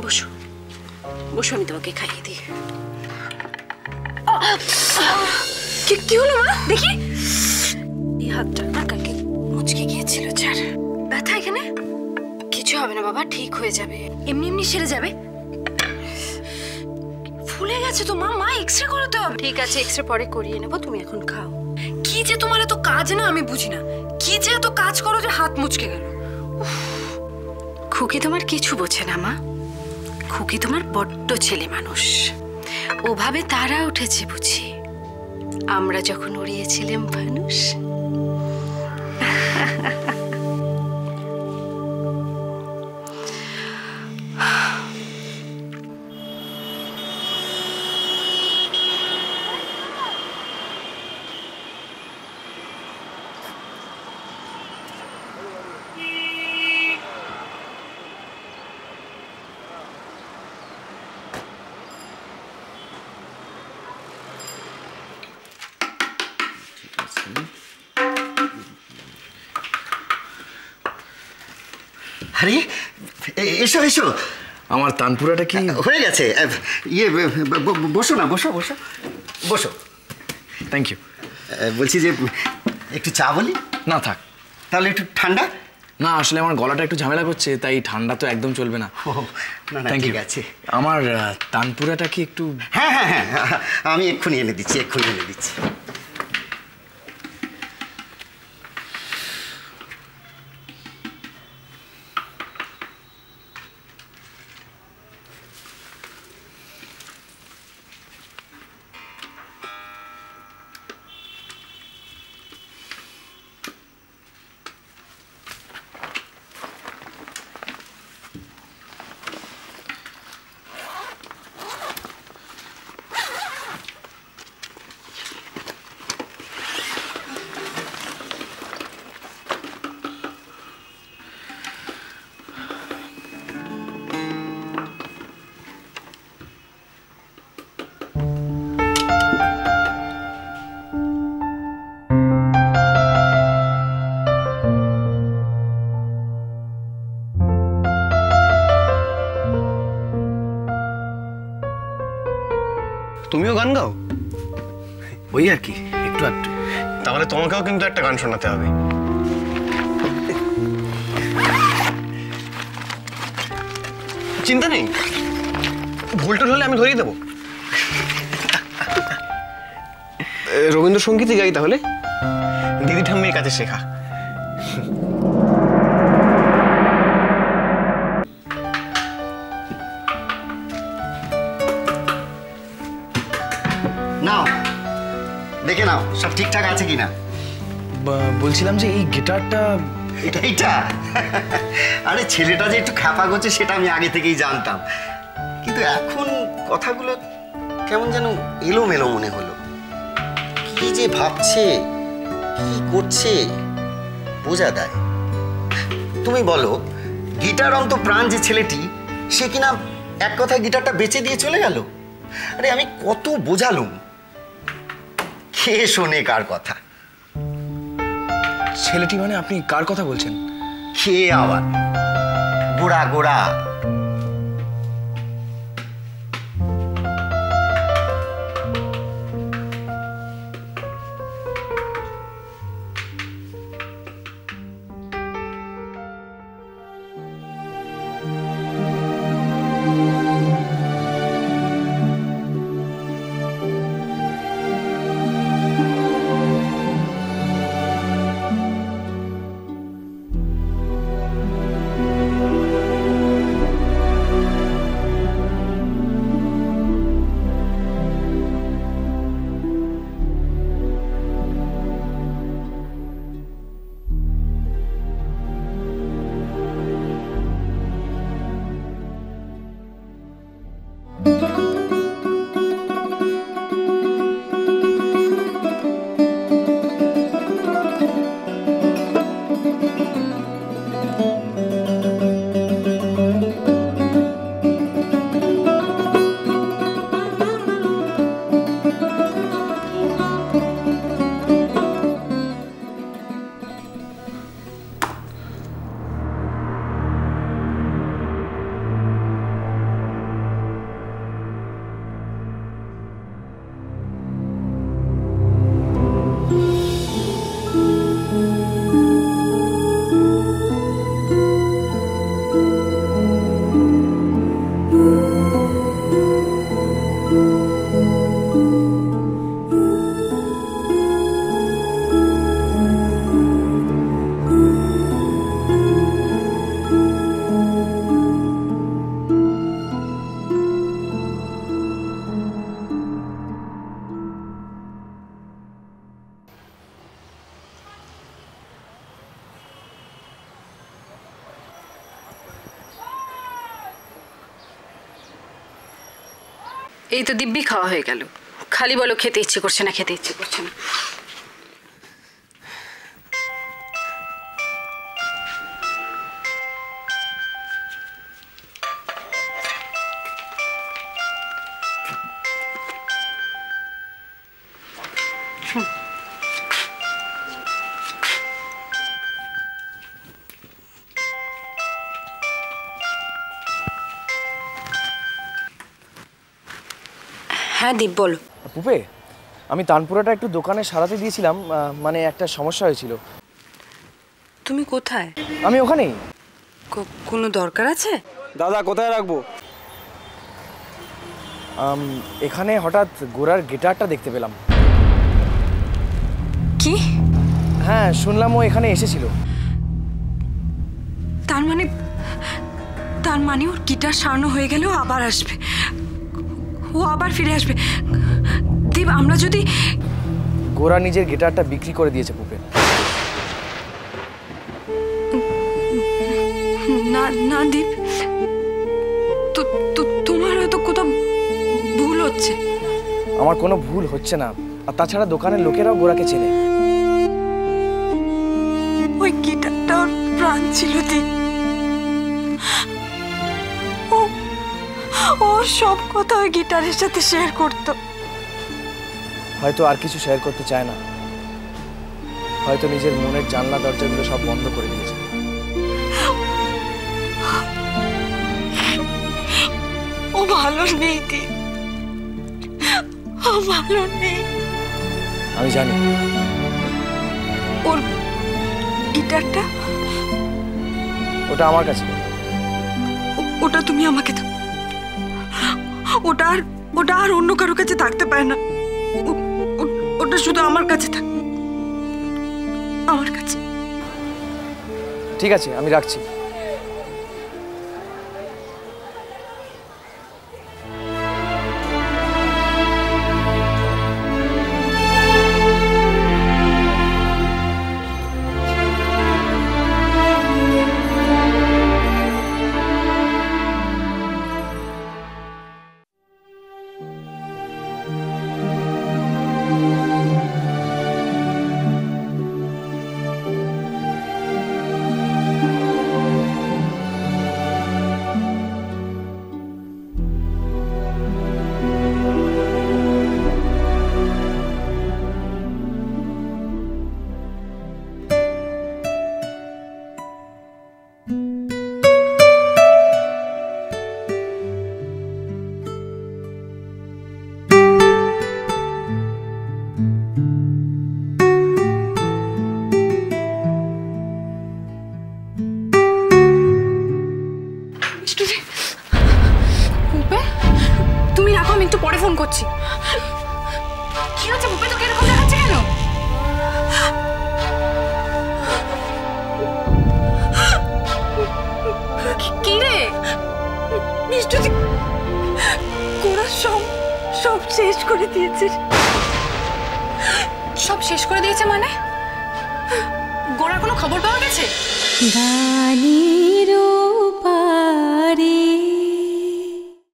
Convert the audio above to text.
বসো বসো, আমি তোমাকে খাইয়ে দিই। কি হলো মা? দেখি এই হাতটা না কালকে মুচকে গিয়েছিল। চার ব্যথা এখানে? কিছু হবে না বাবা, ঠিক হয়ে যাবে, এমনি এমনি সেরে যাবে। ফুলে গেছে তো মা, মা এক্সরে করাতে হবে। ঠিক আছে, এক্সরে পরে করিয়ে নেবো, তুমি এখন খাও। কি যে তোমার এত কাজ না, আমি বুঝি না, কি যে এত কাজ করো যে হাত মুচকে গেল। খুকি তোমার কিছু বোঝে না মা, খুকি তোমার বড্ড ছেলে মানুষ, ওভাবে তারা উঠেছে বুঝি, আমরা যখন উড়িয়েছিলাম মানুষ। আরে এসো এসো, আমার তানপুরাটা কি হয়ে গেছে? ইয়ে বসো না, বসো বসো বসো। Thank you. বলছি যে একটু চা বলি? না থাক। তাহলে একটু ঠান্ডা? না আসলে আমার গলাটা একটু ঝামেলা করছে, তাই ঠান্ডা তো একদম চলবে না। না না ঠিক আছে। আমার তানপুরাটা কি একটু? হ্যাঁ হ্যাঁ হ্যাঁ, আমি এক্ষুনি এনে দিচ্ছি, এক্ষুনি এনে দিচ্ছি। তুমিও গান গাও? ওই আর কি একটু একটু। তাহলে তোমাকেও কিন্তু একটা গান শোনাতে হবে। চিন্তা নেই, ভুলটুল হলে আমি ধরিয়ে দেবো। রবীন্দ্রসঙ্গীতই গাই তাহলে, দিদি ঠাম্মির কাছে শেখা। নাও দেখে নাও সব ঠিকঠাক আছে কিনা। বলছিলাম যে এই গিটারটা, এইটা আরে ছেলেটা যে একটু খ্যাপা করছে সেটা আমি আগে থেকেই জানতাম, কিন্তু এখন কথাগুলো কেমন যেন এলোমেলো মনে হলো। কি যে ভাবছে, কি করছে বোঝা দেয়। তুমি বলো, গিটার অন্ত প্রাণ যে ছেলেটি, সে কিনা এক কথায় গিটারটা বেচে দিয়ে চলে গেল। আরে আমি কত বোঝালুম, কে শোনে কার কথা? ছেলেটি মানে আপনি কার কথা বলছেন? কে আবার? গোড়া গোড়া। এই তো দিব্যি খাওয়া হয়ে গেল। খালি বলো খেতে ইচ্ছে করছে না, খেতে ইচ্ছে করছে না। হ্যাঁ দীপ বলো। পুপে, আমি তানপুরাটা একটু দোকানে সারাতে দিয়েছিলাম, মানে একটা সমস্যা হয়েছিল। তুমি কোথায়? আমি ওখানেই। কোনো দরকার আছে? দাদা কোথায় রাখবো? এখানে হঠাৎ গোরার গিটারটা দেখতে পেলাম। কি? হ্যাঁ, শুনলাম ও এখানে এসেছিল। তার মানে ওর গিটার সারানো হয়ে গেলেও আবার আসবে, ও আবার ফিরে আসবে। দীপ, আমরা যদি... গোরা নিজের গিটারটা বিক্রি করে দিয়েছে পুপে। না না দীপ, তোমার হয়তো কোথাও ভুল হচ্ছে। আমার কোনো ভুল হচ্ছে না, আর তাছাড়া দোকানের লোকেরাও গোরাকে চেনে। ওই গিটারটা ওর প্রাণ ছিল দীপ। ওর সব কথা ওই গিটারের সাথে শেয়ার করতো। হয়তো আর কিছু শেয়ার করতে চায় না, হয়তো নিজের মনের জানলা দরজাগুলো সব বন্ধ করে দিয়েছে। ও ভালো নেই দীপ, ও ভালো নেই। আমি জানি। ওর গিটারটা? ওটা আমার কাছে। ওটা তুমি আমাকে দাও। ওটা আর অন্য কারো কাছে থাকতে পারে না। ওটা শুধু আমার কাছে থাক, আমার কাছে। ঠিক আছে, আমি রাখছি। তুমি রাখো, আমি একটু পরে ফোন করছি। কি হচ্ছে বুপে, তোকে এরকম দেখাচ্ছে কেন? কি রে মিষ্টুদি, গোরা সব শেষ করে দিয়েছে। সব শেষ করে দিয়েছে মানে? গোরার কোনো খবর পাওয়া গেছে?